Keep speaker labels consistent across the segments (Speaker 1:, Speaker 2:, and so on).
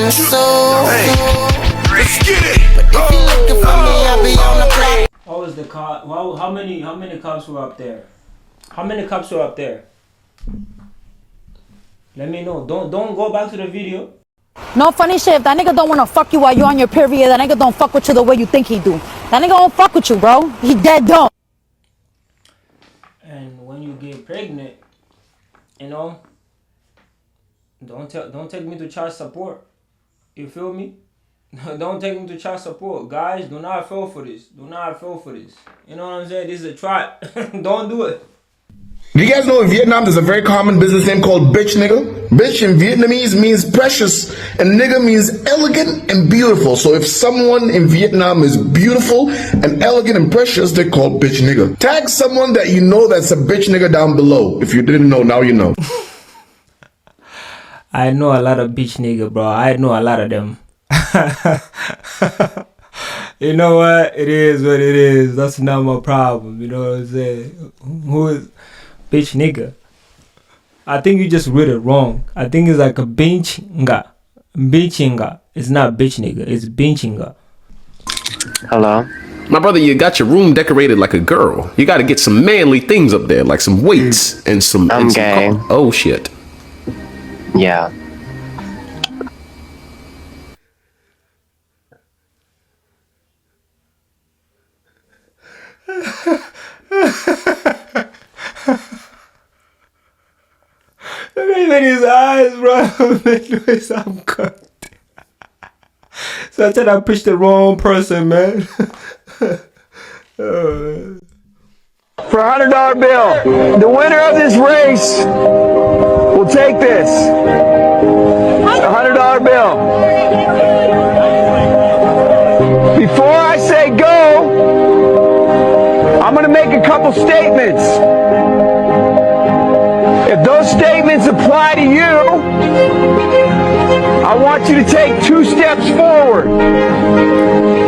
Speaker 1: and so.
Speaker 2: Let's get it.
Speaker 1: But if you looking for me, I'll be on the block.
Speaker 3: How was the cop? How many cops were up there? How many cops were up there? Let me know. Don't go back to the video.
Speaker 4: No funny shit. If that nigga don't wanna fuck you while you on your period, that nigga don't fuck with you the way you think he do. That nigga don't fuck with you, bro. He dead dumb.
Speaker 3: And when you get pregnant, you know, don't take me to child support. You feel me? Don't take me to child support. Guys, do not fall for this. Do not fall for this. You know what I'm saying? This is a trap. Don't do it.
Speaker 5: Do you guys know in Vietnam there's a very common business name called bitch nigga? Bitch in Vietnamese means precious and nigga means elegant and beautiful. So if someone in Vietnam is beautiful and elegant and precious, they're called bitch nigga. Tag someone that you know that's a bitch nigga down below. If you didn't know, now you know.
Speaker 3: I know a lot of bitch nigga, bro. I know a lot of them. You know what? It is what it is. That's not my problem. You know what I'm saying? Who is bitch nigga? I think you just read it wrong. I think it's like a benchinga. Benchinga. It's not bitch nigga. It's benchinga.
Speaker 6: Hello?
Speaker 7: My brother, you got your room decorated like a girl. You got to get some manly things up there, like some weights and some...
Speaker 6: I'm gay.
Speaker 7: Oh, shit.
Speaker 6: Yeah.
Speaker 3: Look at his eyes, bro. I'm cooked. So I said I pushed the wrong person, man.
Speaker 8: For $100 bill, the winner of this race will take this. $100 bill. Before I say go, I'm going to make a couple statements. If those statements apply to you, I want you to take 2 steps forward.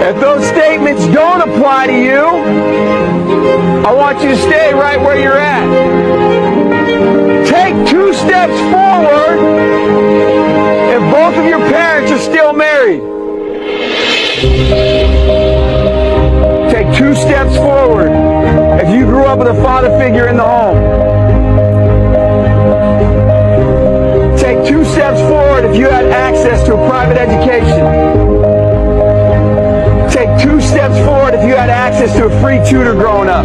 Speaker 8: If those statements don't apply to you, I want you to stay right where you're at. Take 2 steps forward if both of your parents are still married. Take 2 steps forward if you grew up with a father figure in the home. Take 2 steps forward if you had access to a private education. Take 2 steps forward if you had access to a free tutor growing up.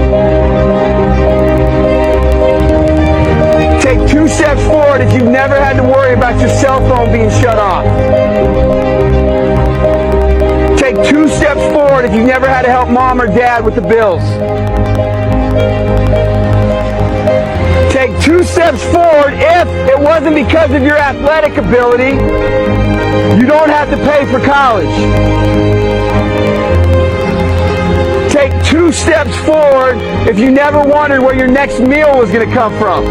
Speaker 8: Take 2 steps forward if you've never had to worry about your cell phone being shut off. Take 2 steps forward if you've never had to help mom or dad with the bills. Take 2 steps forward if it wasn't because of your athletic ability, you don't have to pay for college. Take 2 steps forward if you never wondered where your next meal was going to come from.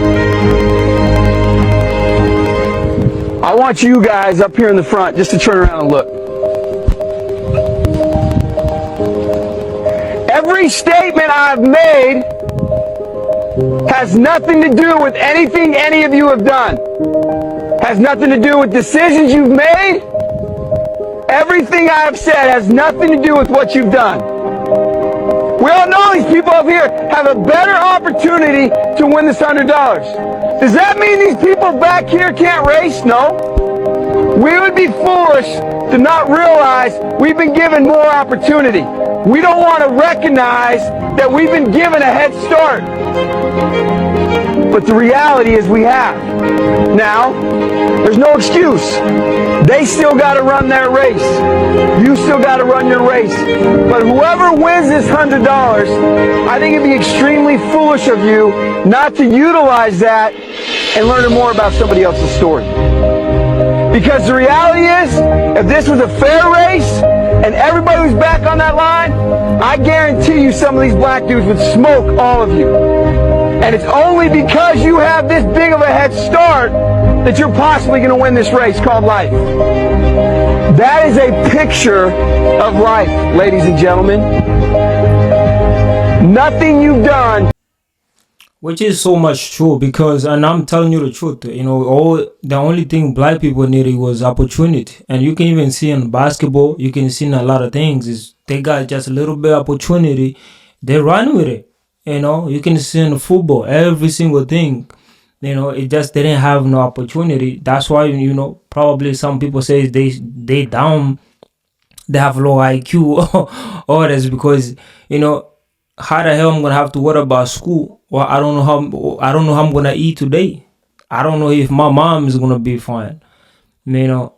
Speaker 8: I want you guys up here in the front just to turn around and look. Every statement I've made has nothing to do with anything any of you have done. Has nothing to do with decisions you've made. Everything I have said has nothing to do with what you've done. We all know these people up here have a better opportunity to win this $100. Does that mean these people back here can't race? No. We would be foolish to not realize we've been given more opportunity. We don't want to recognize that we've been given a head start. But the reality is we have. Now, there's no excuse. They still got to run their race. You still got to run your race. But whoever wins this $100, I think it'd be extremely foolish of you not to utilize that and learn more about somebody else's story. Because the reality is, if this was a fair race and everybody was back on that line, I guarantee you some of these black dudes would smoke all of you. And it's only because you have this big of a head start that you're possibly going to win this race called life. That is a picture of life, ladies and gentlemen. Nothing you've done.
Speaker 3: Which is so much true because, and I'm telling you the truth, you know, all the only thing black people needed was opportunity, and you can even see in basketball, you can see in a lot of things is they got just a little bit opportunity, they run with it. You know, you can see in football, every single thing. You know, it just didn't have no opportunity. That's why, you know, probably some people say they down, they have low IQ or that's because, you know, how the hell I'm gonna have to worry about school? Or I don't know how I'm gonna eat today. I don't know if my mom is gonna be fine. You know,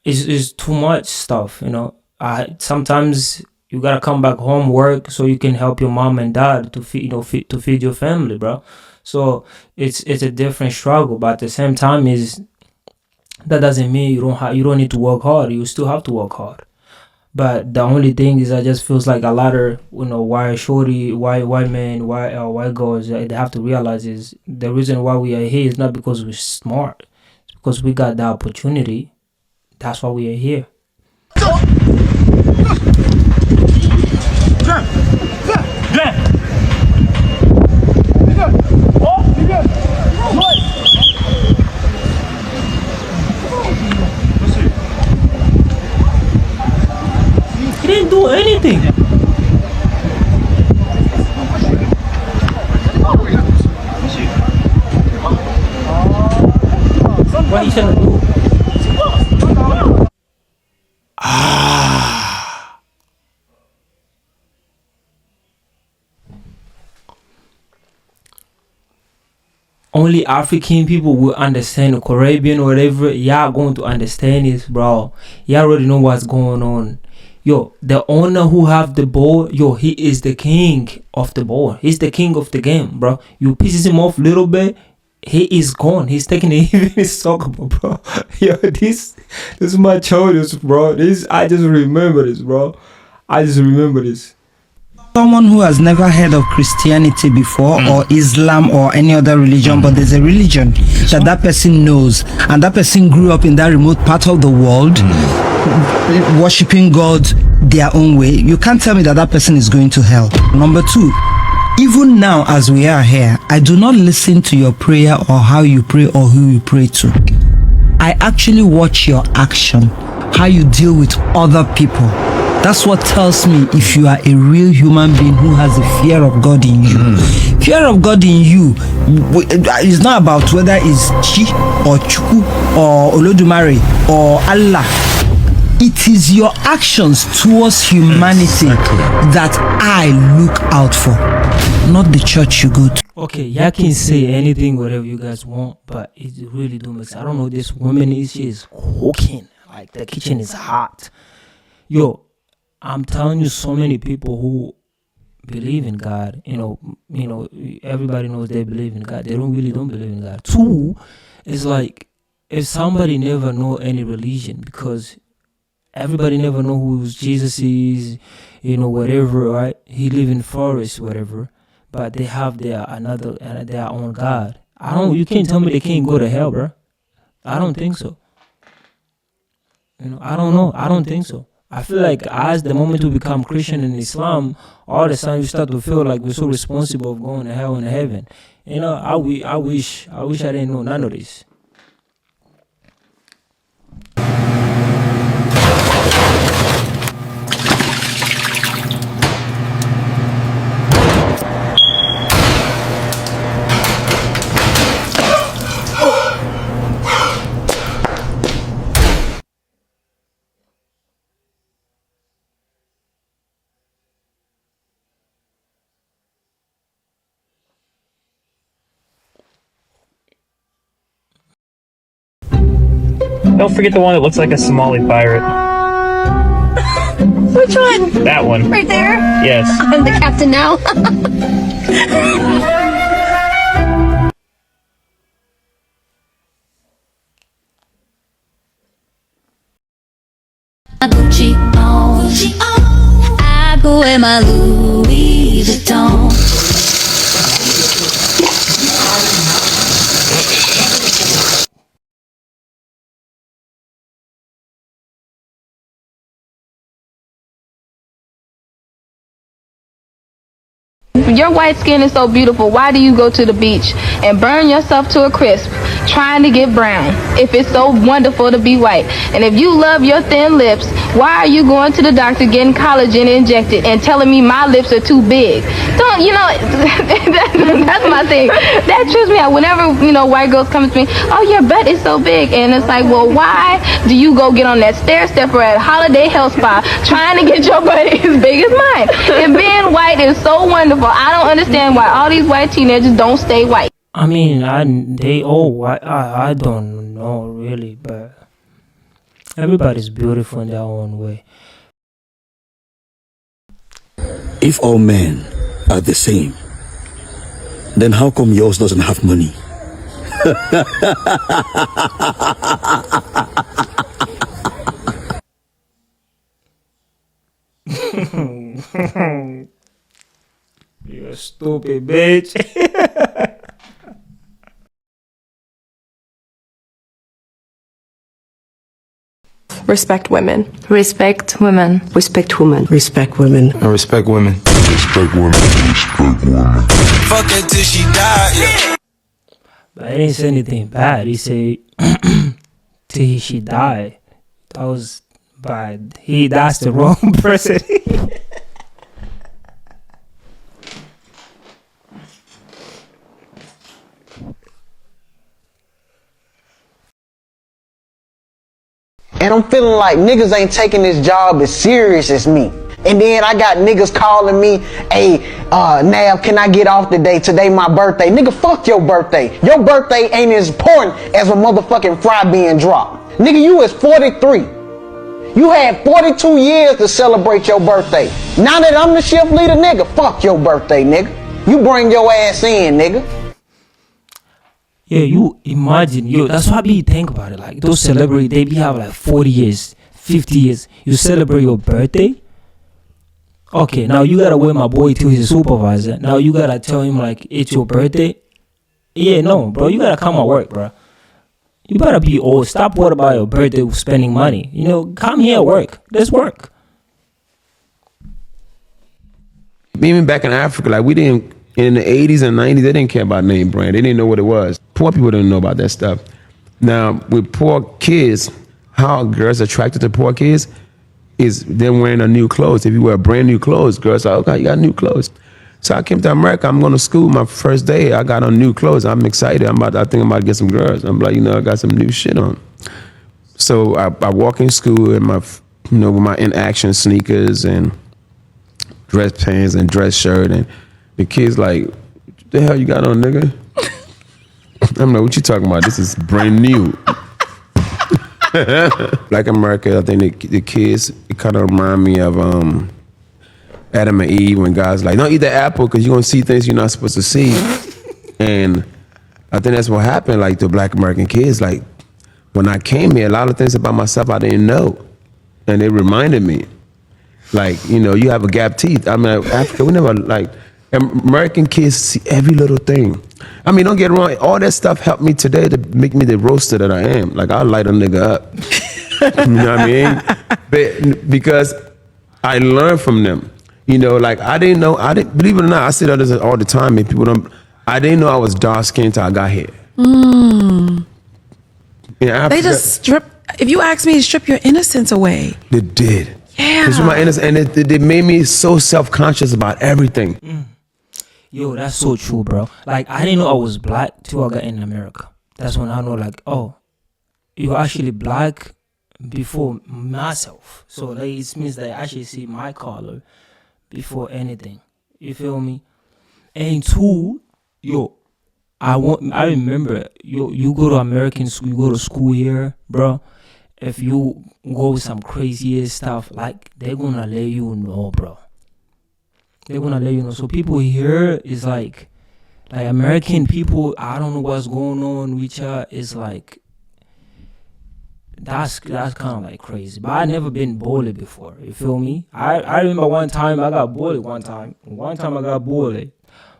Speaker 3: it's too much stuff. You know, I sometimes you gotta come back home, work, so you can help your mom and dad to feed, you know, to feed your family, bro. So it's a different struggle, but at the same time, is that doesn't mean you don't need to work hard. You still have to work hard. But the only thing is, I just feels like a lot of, you know, white men, white girls, they have to realize is the reason why we are here is not because we're smart, it's because we got the opportunity. That's why we are here. He didn't do anything. What he trying to do? Only African people will understand, Caribbean or whatever. Y'all going to understand this, bro. Y'all already know what's going on. Yo, the owner who have the ball, yo, he is the king of the ball. He's the king of the game, bro. You pieces him off little bit, he is gone. He's taking it even in soccer, bro. Yo, this is my childhood, bro. I just remember this, bro. I just remember this.
Speaker 9: Someone who has never heard of Christianity before or Islam or any other religion, but there's a religion that person knows, and that person grew up in that remote part of the world, worshiping God their own way. You can't tell me that person is going to hell. Number two, even now as we are here, I do not listen to your prayer or how you pray or who you pray to. I actually watch your action, how you deal with other people. That's what tells me if you are a real human being who has a fear of God in you. Fear of God in you is not about whether it's Chi or Chuku or Olodumare or Allah. It is your actions towards humanity that I look out for, not the church you go to.
Speaker 3: Okay, y'all can say anything, whatever you guys want, but it really do make sense. I don't know, this woman is cooking. Like, the kitchen is hot. Yo, I'm telling you, so many people who believe in God, you know, everybody knows they believe in God. They don't believe in God. Two, it's like, if somebody never know any religion, because everybody never know who Jesus is, you know, whatever, right? He live in forest, whatever, but they have their own God. You can't tell me they can't go to hell, bro. I don't think so. You know, I don't know. I don't think so. I feel like as the moment we become Christian in Islam, all of a sudden you start to feel like we're so responsible of going to hell and heaven. You know, I wish I didn't know none of this.
Speaker 10: Don't forget the one that looks like a Somali pirate.
Speaker 11: Which one?
Speaker 10: That one.
Speaker 11: Right there?
Speaker 10: Yes.
Speaker 11: I'm the captain now.
Speaker 12: Gucci on. I go in my Louis Vuitton.
Speaker 11: Your white skin is so beautiful. Why do you go to the beach and burn yourself to a crisp trying to get brown if it's so wonderful to be white? And if you love your thin lips, why are you going to the doctor getting collagen injected and telling me my lips are too big? Don't, you know, that's my thing. That trips me out. Whenever, you know, white girls come to me, oh, your butt is so big. And it's like, well, why do you go get on that stair stepper at Holiday Health Spa trying to get your butt as big as mine? And being white is so wonderful. I don't understand why all these white teenagers don't stay white.
Speaker 3: I mean, they all white. I don't know really, but everybody's beautiful in their own way.
Speaker 13: If all men are the same, then how come yours doesn't have money?
Speaker 3: You a stupid bitch.
Speaker 11: Respect women.
Speaker 12: Respect women.
Speaker 11: Respect women.
Speaker 13: Respect women.
Speaker 2: I respect women. Respect women. Respect women.
Speaker 1: Fuck her till she die, yeah.
Speaker 3: But he didn't say anything bad. He said till she died. That was bad. That's the wrong person.
Speaker 14: And I'm feeling like niggas ain't taking this job as serious as me. And then I got niggas calling me, hey, Nav, can I get off today? Today my birthday. Nigga, fuck your birthday. Your birthday ain't as important as a motherfucking fry being dropped. Nigga, you is 43. You had 42 years to celebrate your birthday. Now that I'm the shift leader, nigga, fuck your birthday, nigga. You bring your ass in, nigga.
Speaker 3: Yeah, you imagine, that's why I be think about it. Like, those celebrities, they be have like 40 years, 50 years. You celebrate your birthday? Okay, now you gotta wait my boy to his supervisor. Now you gotta tell him, like, it's your birthday? Yeah, no, bro, you gotta come at work, bro. You better be old. Stop worrying about your birthday with spending money. You know, come here, work. Let's work.
Speaker 7: Even back in Africa, like, we didn't, in the 80s and 90s, they didn't care about name brand. They didn't know what it was. Poor people didn't know about that stuff. Now, with poor kids, how girls are attracted to poor kids is them wearing a new clothes. If you wear brand new clothes, girls are, okay, you got new clothes. So I came to America. I'm going to school. My first day, I got on new clothes. I'm excited. I think I'm about to get some girls. I'm like, I got some new shit on. So I walk in school in my, with my in-action sneakers and dress pants and dress shirt, and the kids like, what the hell you got on, nigga? I'm like, what you talking about? This is brand new. Like America, I think the kids, it kind of remind me of Adam and Eve, when guys like, don't eat the apple because you're going to see things you're not supposed to see. And I think that's what happened, like, to Black American kids. Like, when I came here, a lot of things about myself I didn't know. And it reminded me. Like, you have a gap teeth. I mean, Africa, we never, like, American kids see every little thing. I mean, don't get it wrong. All that stuff helped me today to make me the roaster that I am. Like, I'll light a nigga up. You know what I mean? But because I learned from them. Like, I didn't believe it or not, I say that all the time, and people I didn't know I was dark skinned until I got here. In Africa,
Speaker 15: they just if you ask me, strip your innocence away.
Speaker 7: They did.
Speaker 15: Yeah.
Speaker 7: Because my innocence, and it made me so self-conscious about everything.
Speaker 3: Yo, that's so true, bro. Like, I didn't know I was black till I got in America. That's when I know, like, oh, you're actually black before myself. So, like, it means that I actually see my color before anything. You feel me? And two, I remember, you go to American school, you go to school here, bro. If you go with some crazy stuff, like, they're gonna let you know, bro. They're gonna let you know. So people here is like American people, I don't know what's going on with you. It's like, that's kind of like crazy. But I never been bullied before. You feel me? I remember one time I got bullied. One time I got bullied.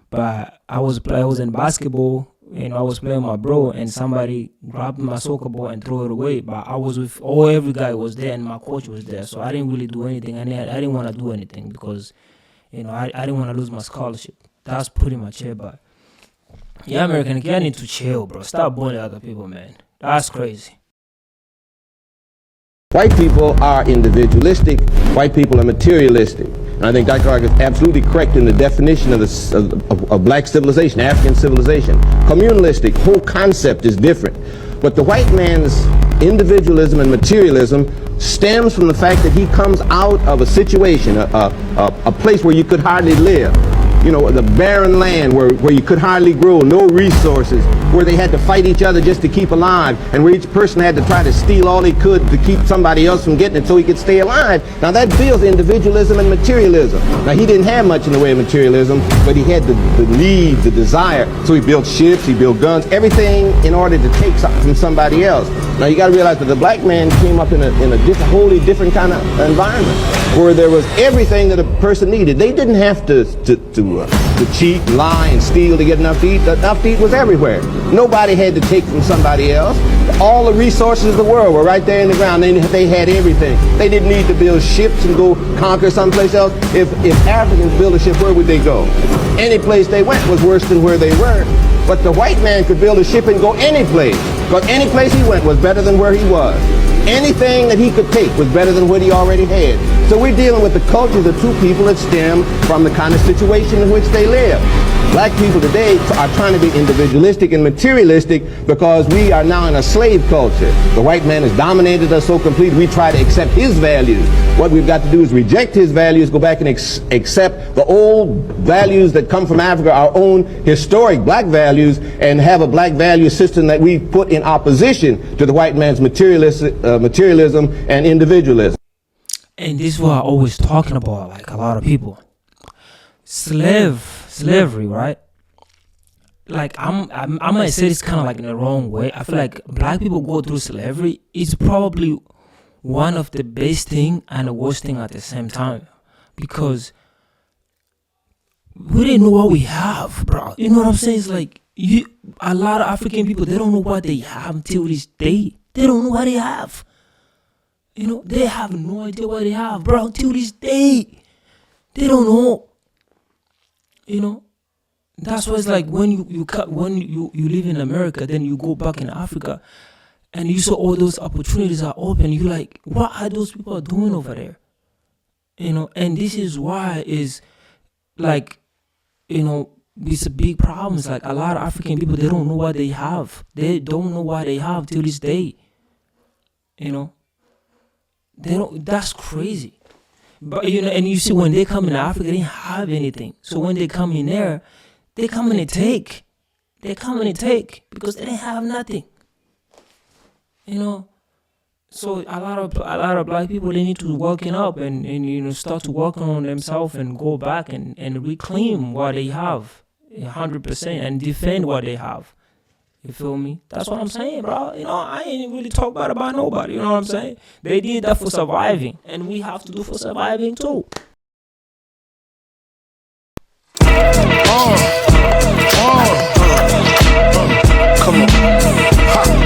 Speaker 3: But I was in basketball. I was playing with my bro, and somebody grabbed my soccer ball and threw it away. But I was with every guy was there, and my coach was there. So I didn't really do anything. I didn't want to do anything because, You know, I didn't want to lose my scholarship. That's pretty much it. But yeah, American, you need to chill, bro. Stop bullying other people, man. That's crazy.
Speaker 16: White people are individualistic. White people are materialistic. And I think Dr. Clark is absolutely correct in the definition of black civilization, African civilization. Communalistic, whole concept is different. But the white man's individualism and materialism stems from the fact that he comes out of a situation, a place where you could hardly live. You know, the barren land where you could hardly grow, no resources, where they had to fight each other just to keep alive, and where each person had to try to steal all he could to keep somebody else from getting it so he could stay alive. Now that builds individualism and materialism. Now he didn't have much in the way of materialism, but he had the need, the desire, so he built ships, he built guns, everything in order to take something from somebody else. Now you got to realize that the black man came up in a wholly different kind of environment, where there was everything that a person needed. They didn't have to cheat, lie, and steal to get enough to eat. Enough to eat was everywhere. Nobody had to take from somebody else. All the resources of the world were right there in the ground. They had everything. They didn't need to build ships and go conquer someplace else. If Africans built a ship, where would they go? Any place they went was worse than where they were. But the white man could build a ship and go any place, because any place he went was better than where he was. Anything that he could take was better than what he already had. So we're dealing with the cultures of two people that stem from the kind of situation in which they live. Black people today are trying to be individualistic and materialistic because we are now in a slave culture. The white man has dominated us so completely, we try to accept his values. What we've got to do is reject his values, go back and accept the old values that come from Africa, our own historic black values, and have a black value system that we put in opposition to the white man's materialism and individualism.
Speaker 3: And this is what I'm always talking about, like a lot of people. Slavery, right? Like I might say this kind of like in the wrong way. I feel like black people go through slavery. It's probably one of the best thing and the worst thing at the same time, because we didn't know what we have, bro. You know what I'm saying? It's like a lot of African people, they don't know what they have until this day. They don't know what they have. You know, they have no idea what they have, bro, until this day. They don't know. You know, that's why it's like when you live in America, then you go back in Africa, and you saw all those opportunities are open. You're like, what are those people doing over there? You know, and this is why is like, you know, it's a big problem. It's like a lot of African people, they don't know what they have. They don't know what they have till this day. You know, they don't. That's crazy. But you know, and you see when they come in Africa, they didn't have anything. So when they come in there, they come in and take. They come in and take because they didn't have nothing. You know, so a lot of black people, they need to working up and you know, start to work on themselves and go back and reclaim what they have 100% and defend what they have. You feel me? That's what I'm saying, bro. You know, I ain't really talk bad about nobody. You know what I'm saying? They did that for surviving, and we have to do for surviving too.
Speaker 2: Come on.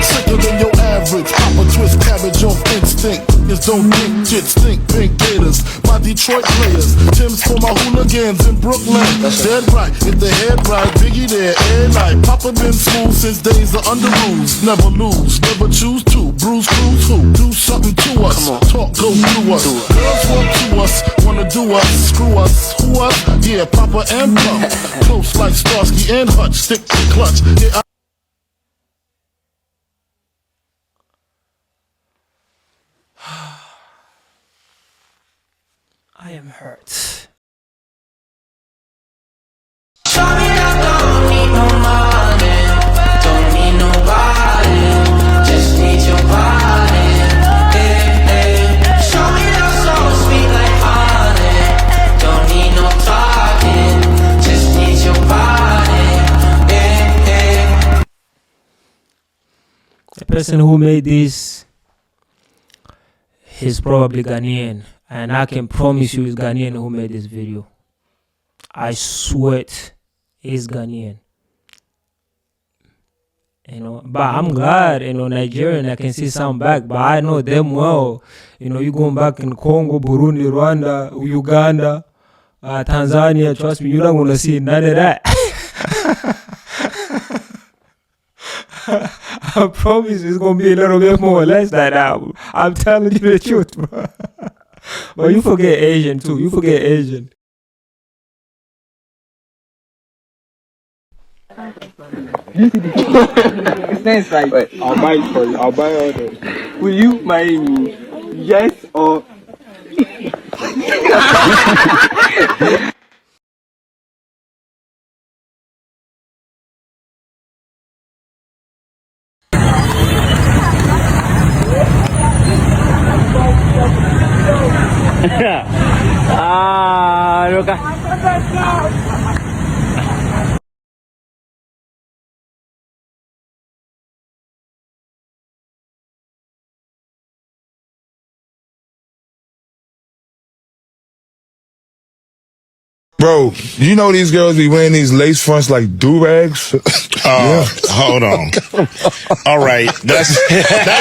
Speaker 2: Sicker than your average. Pop a twist cabbage off instinct. Niggas don't think shit stink. Pink gators. My Detroit players. Tim's for my hooligans in Brooklyn. Dead right. Get the head right. Biggie there. Air night. Papa been smooth since days of under rules. Never lose. Never choose to. Bruise, cruise who? Do something to us. Talk, go through us. Girls walk to us. Wanna do us. Screw us. Who us? Yeah, Papa and Pump. Close like Starsky and Hutch. Stick to clutch. Yeah,
Speaker 3: I am hurt. The person who made this, he's probably Ghanaian, and I can promise you it's Ghanaian who made this video. I swear it's Ghanaian. You know, but I'm glad, you know, Nigerian, I can see some back, but I know them well. You know, you going back in Congo, Burundi, Rwanda, Uganda, Tanzania, trust me, you're not gonna see none of that. I promise it's gonna be a little bit more or less that album. I'm telling you the truth, bro. But you forget Asian too. You forget Asian.
Speaker 8: Thanks, right? Wait, I'll buy it for you. I'll buy all this. Will you marry me? Yes or? Look.
Speaker 2: Bro, you know these girls be wearing these lace fronts like do-rags?
Speaker 17: Hold on. All right. That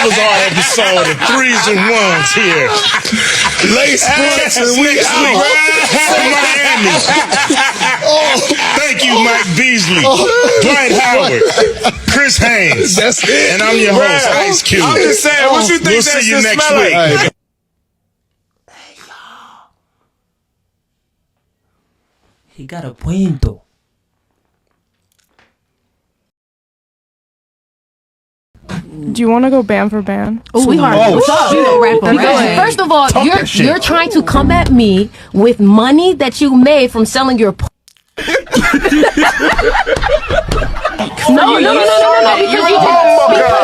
Speaker 17: was our episode of Threes and Ones here. Lace fronts and we out from Miami. Thank you, Mike Beasley, Dwight Howard, Chris Haynes.
Speaker 2: That's it.
Speaker 17: And I'm your host, Ice Cube.
Speaker 2: I'm just saying, what you think
Speaker 17: we'll
Speaker 2: that
Speaker 17: see you
Speaker 2: shit
Speaker 17: next
Speaker 2: smell
Speaker 17: week.
Speaker 2: like?
Speaker 3: He got a point though.
Speaker 15: Do you want to go band for band?
Speaker 18: Sweetheart, what's up?
Speaker 15: You know rapper,
Speaker 18: Because
Speaker 15: right?
Speaker 18: first of all,
Speaker 17: Talk that shit.
Speaker 18: you're trying to come at me with money that you made from selling your. No. Because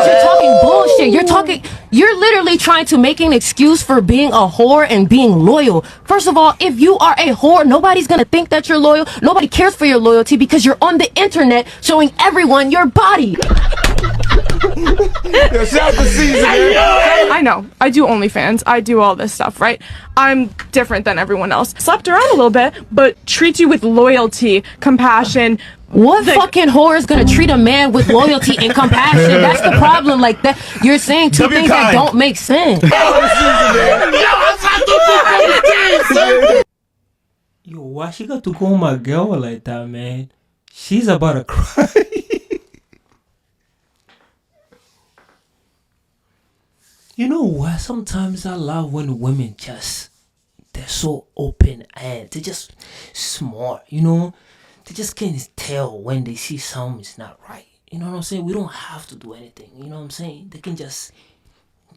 Speaker 18: you're talking bullshit. You're literally trying to make an excuse for being a whore and being loyal. First of all, if you are a whore, nobody's gonna think that you're loyal. Nobody cares for your loyalty because you're on the internet showing everyone your body.
Speaker 15: I know. I do OnlyFans. I do all this stuff, right? I'm different than everyone else. Slept around a little bit, but treat you with loyalty, compassion.
Speaker 18: What fucking whore is gonna treat a man with loyalty and compassion? That's the problem. Like that, you're saying two things that don't make sense.
Speaker 3: Yo, why she got to go on my girl like that, man? She's about to cry. You know what? Sometimes I love when women they're so open and they're just smart, you know? They just can't tell when they see something's not right. You know what I'm saying? We don't have to do anything, you know what I'm saying? They can just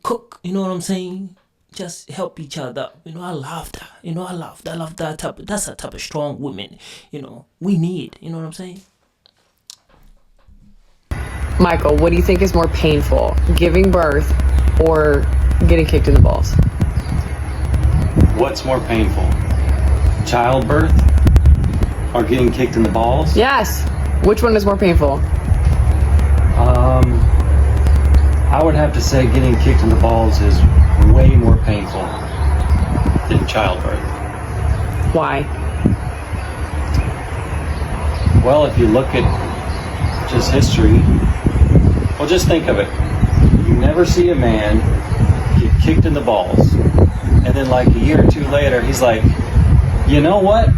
Speaker 3: cook, you know what I'm saying? Just help each other up. You know, I love that. You know, I love that type of, that's a type of strong women, you know, we need, you know what I'm saying?
Speaker 19: Michael, what do you think is more painful, giving birth or getting kicked in the balls?
Speaker 20: What's more painful? Childbirth or getting kicked in the balls?
Speaker 19: Yes. Which one is more painful?
Speaker 20: I would have to say getting kicked in the balls is way more painful than childbirth.
Speaker 19: Why?
Speaker 20: Well, if you look at just history, well, just think of it. You never see a man get kicked in the balls, and then like a year or two later, he's like, you know what?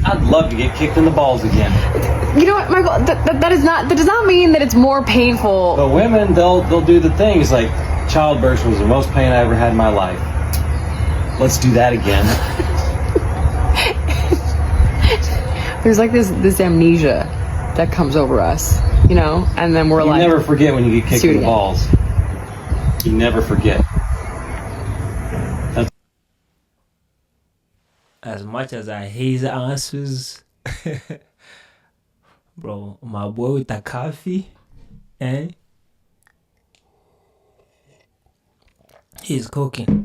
Speaker 20: I'd love to get kicked in the balls again.
Speaker 19: You know what, Michael? That does not mean that it's more painful.
Speaker 20: But women, they'll do the things like childbirth was the most pain I ever had in my life. Let's do that again.
Speaker 19: There's like this amnesia that comes over us, you know, and then we're
Speaker 20: You
Speaker 19: like,
Speaker 20: never forget when you get kicked in the balls. You never forget.
Speaker 3: As much as I hate the answers, bro, my boy with the coffee, he's cooking.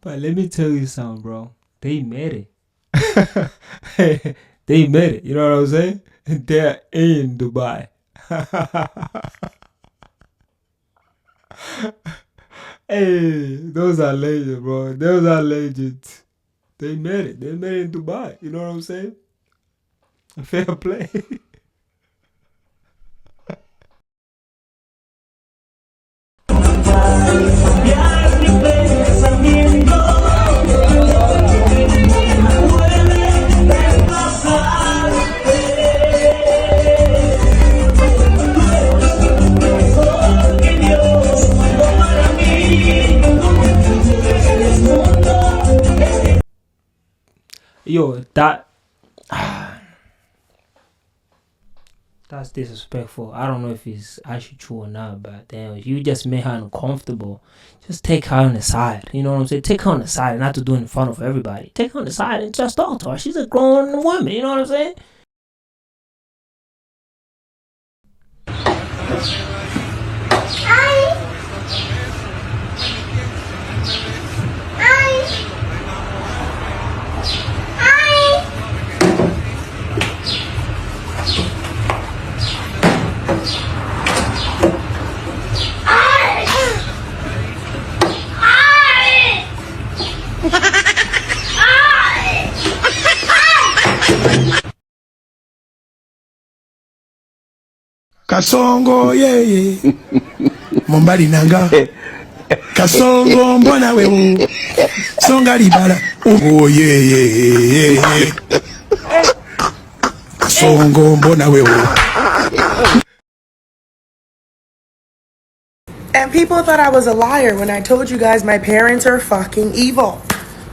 Speaker 3: But let me tell you something, bro. They made it. They made it. You know what I'm saying? They're in Dubai. Hey, those are legends, bro. Those are legends. They made it. They made it in Dubai. You know what I'm saying? Fair play. Yo, that's disrespectful. I don't know if it's actually true or not, but damn, if you just made her uncomfortable, just take her on the side. You know what I'm saying? Take her on the side, not to do it in front of everybody. Take her on the side and just talk to her. She's a grown woman. You know what I'm saying?
Speaker 21: Kasongo yeye Mombali nanga Kasongo mbona wewe Songa libala Oh yeye Kasongo mbona wewe.
Speaker 22: And people thought I was a liar when I told you guys my parents are fucking evil.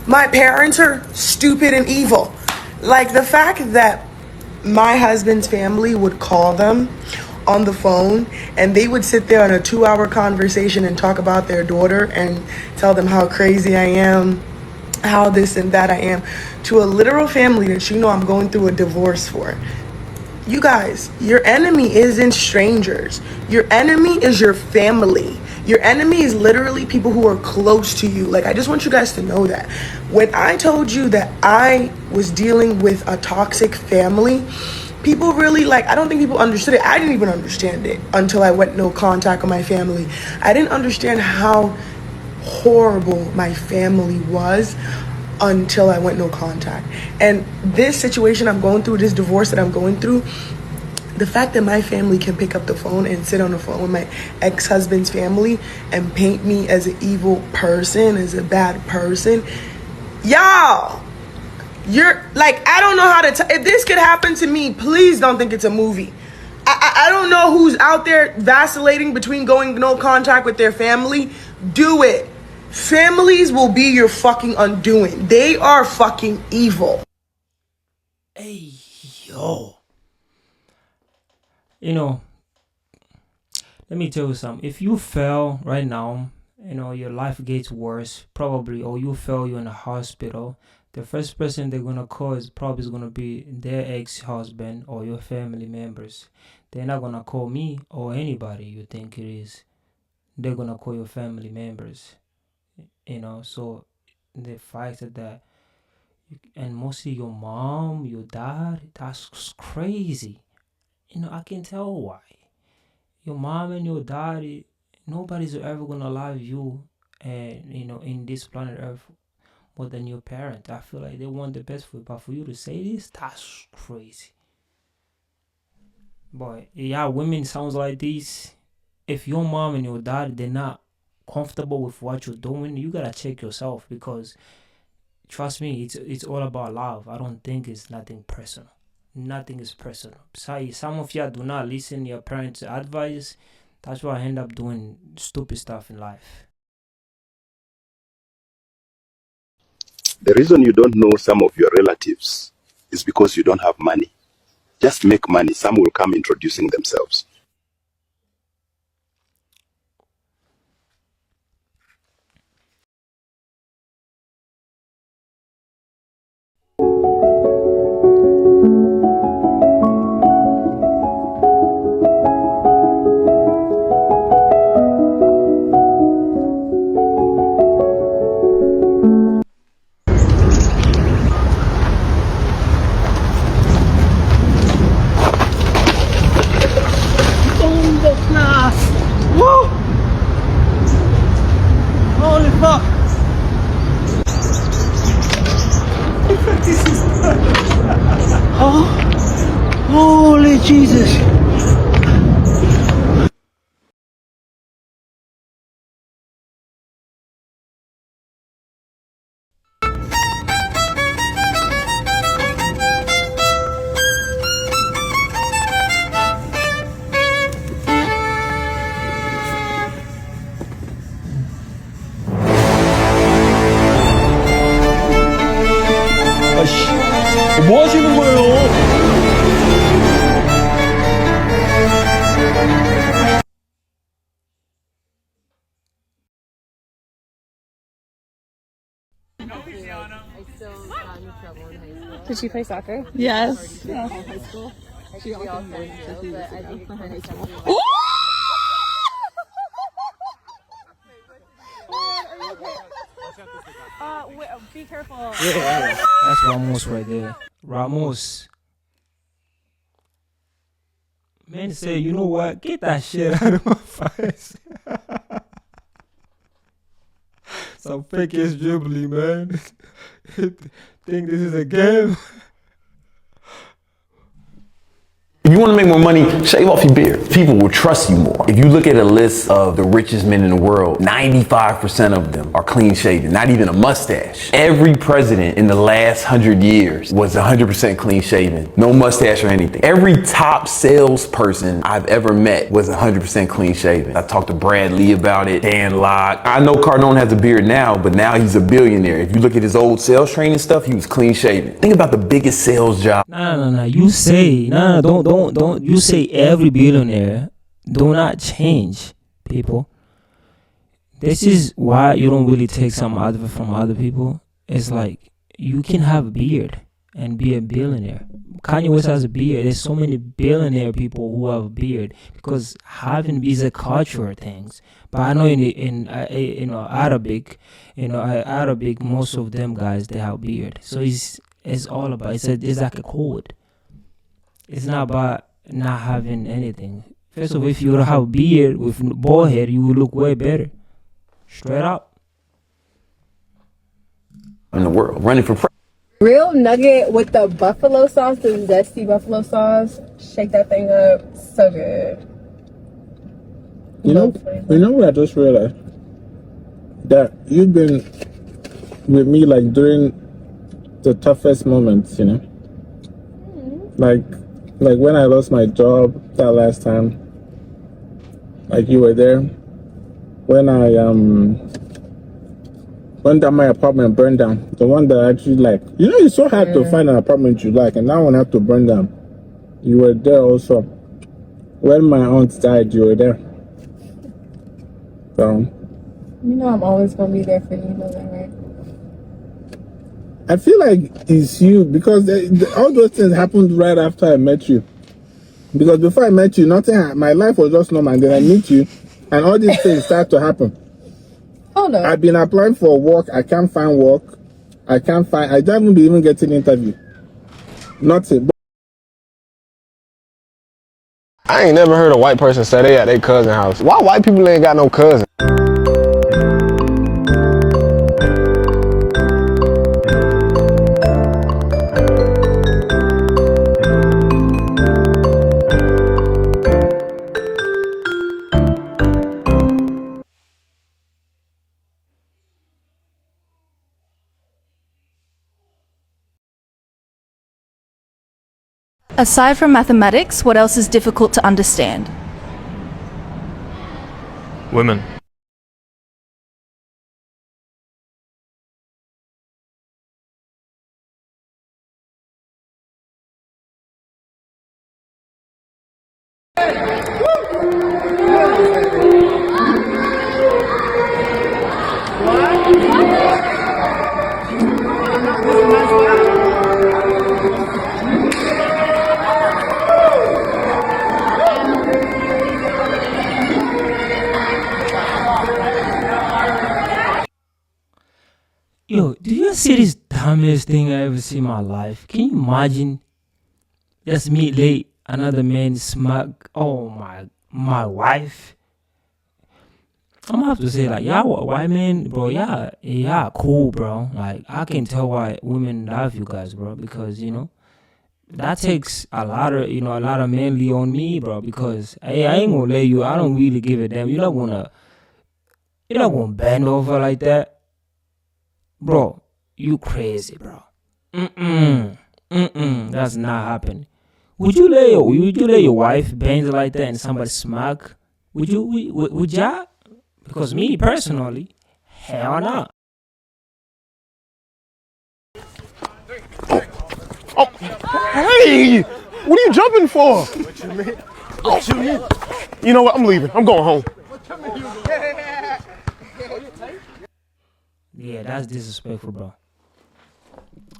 Speaker 22: My parents are stupid and evil. Like the fact that my husband's family would call them on the phone and they would sit there on a 2-hour conversation and talk about their daughter and tell them how crazy I am, how this and that I am, to a literal family that you know I'm going through a divorce for. You guys, your enemy isn't strangers. Your enemy is your family. Your enemy is literally people who are close to you. Like, I just want you guys to know that. When I told you that I was dealing with a toxic family, people really, like, I don't think people understood it. I didn't even understand it until I went no contact with my family. I didn't understand how horrible my family was until I went no contact. And this situation I'm going through, this divorce that I'm going through, the fact that my family can pick up the phone and sit on the phone with my ex-husband's family and paint me as an evil person, as a bad person, y'all, you're like, I don't know how to if this could happen to me, please don't think it's a movie. I don't know who's out there vacillating between going no contact with their family. Do it. Families will be your fucking undoing. They are fucking evil.
Speaker 3: Hey, yo. You know, let me tell you something. If you fail right now, you know, your life gets worse, probably, or you fail, you're in a hospital, the first person they're going to call is probably going to be their ex-husband or your family members. They're not going to call me or anybody you think it is. They're going to call your family members. You know, so the fact that, and mostly your mom, your dad, that's crazy. You know, I can tell why. Your mom and your dad, nobody's ever gonna love you, and you know, in this planet Earth more than your parent. I feel like they want the best for you, but for you to say this, that's crazy. Boy, yeah, women sounds like this. If your mom and your dad, they're not comfortable with what you're doing, you gotta check yourself, because trust me, it's all about love. I don't think it's nothing personal. Nothing is personal. Some of y'all do not listen to your parents' advice. That's why I end up doing stupid stuff in life.
Speaker 23: The reason you don't know some of your relatives is because you don't have money. Just make money. Some will come introducing themselves.
Speaker 9: Jesus.
Speaker 3: 뭐 하시는 거예요?
Speaker 15: Did she play soccer?
Speaker 19: Yes.
Speaker 15: Yeah.
Speaker 19: High school. She also but I think for her high school.
Speaker 15: Be careful.
Speaker 3: Yeah, that's Ramos right there. Ramos. Man said, you know what? Get that shit out of my face. Some fake ass dribbling, man. Think this is a game?
Speaker 4: If you want to make more money, shave off your beard. People will trust you more. If you look at a list of the richest men in the world, 95% of them are clean shaven, not even a mustache. Every president in the last 100 years was 100% clean shaven, no mustache or anything. Every top salesperson I've ever met was 100% clean shaven. I talked to Brad Lee about it, Dan Locke. I know Cardone has a beard now, but now he's a billionaire. If you look at his old sales training stuff, he was clean shaven. Think about the biggest sales job.
Speaker 3: No. You say, don't. You say every billionaire. Do not change, people. This is why you don't really take some advice from other people. It's like, you can have a beard and be a billionaire. Kanye West has a beard. There's so many billionaire people who have a beard because having is a cultural things. But I know in Arabic, Arabic, most of them guys, they have beard. So it's all about, it's like a code. It's not about not having anything. First of all, if you have a beard with bald head, you will look way better. Straight up.
Speaker 4: In the world, running for president.
Speaker 15: Real nugget with the buffalo sauce, the zesty buffalo sauce. Shake that thing up. So good.
Speaker 21: You know what I just realized? That you've been with me like during the toughest moments, you know? Like when I lost my job that last time, like you were there. When my apartment burned down, the one that I actually like, it's so hard to find an apartment you like, and that one had to burn down. You were there also. When my aunt died, you were there. So
Speaker 15: you know I'm always gonna be there for you, know that, right?
Speaker 21: I feel like it's you because all those things happened right after I met you. Because before I met you, my life was just normal. And then I meet you, and all these things start to happen.
Speaker 15: Oh no!
Speaker 21: I've been applying for work. I can't find work. I don't even get an interview. Nothing.
Speaker 5: I ain't never heard a white person say they at their cousin's house. Why white people ain't got no cousin?
Speaker 12: Aside from mathematics, what else is difficult to understand?
Speaker 10: Women.
Speaker 3: Yo, do you see this dumbest thing I ever see in my life? Can you imagine? Just me late, another man smack. Oh my wife. I'm gonna have to say like, y'all white men, bro, yeah, cool, bro. Like I can tell why women love you guys, bro, because that takes a lot of manly on me, bro. Because hey, I ain't gonna let you. I don't really give a damn. You're not gonna bend over like that, bro. You crazy, bro. That's not happening. Would you let your wife bend like that and somebody smack? Would ya? Because me personally, hell no.
Speaker 5: Oh, hey! What are you jumping for? What you mean? What you mean? You know what? I'm leaving. I'm going home.
Speaker 3: Yeah, that's disrespectful, bro.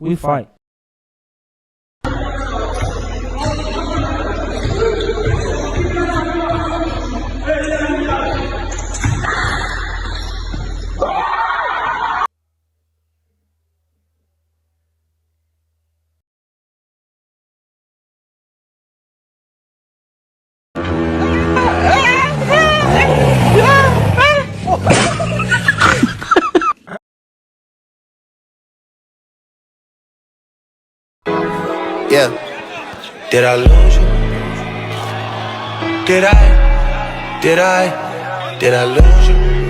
Speaker 3: We fight.
Speaker 1: Yeah. Did I lose you? Did I lose you?